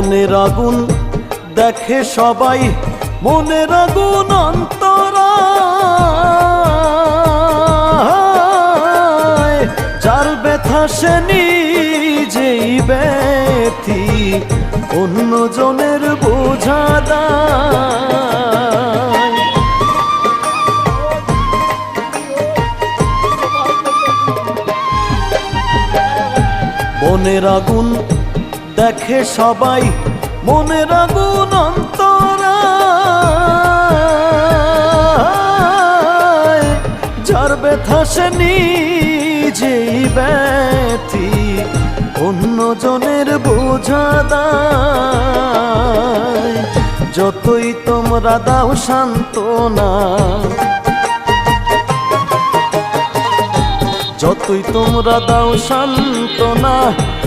মনের আগুন দেখে সবাই, মনের আগুন অন্তরায়, যার ব্যথা সে নিজেই ব্যথী, অন্যজনের বোঝা দায়। মনের আগুন দেখে সবাই, মনের আগুন অন্তরায়, যার ব্যথা সে নিজেই ব্যথী, অন্যজনের বোঝা দায়। যতই তোমরা দাও সান্ত্বনা, যতই তোমরা দাও সান্ত্বনা,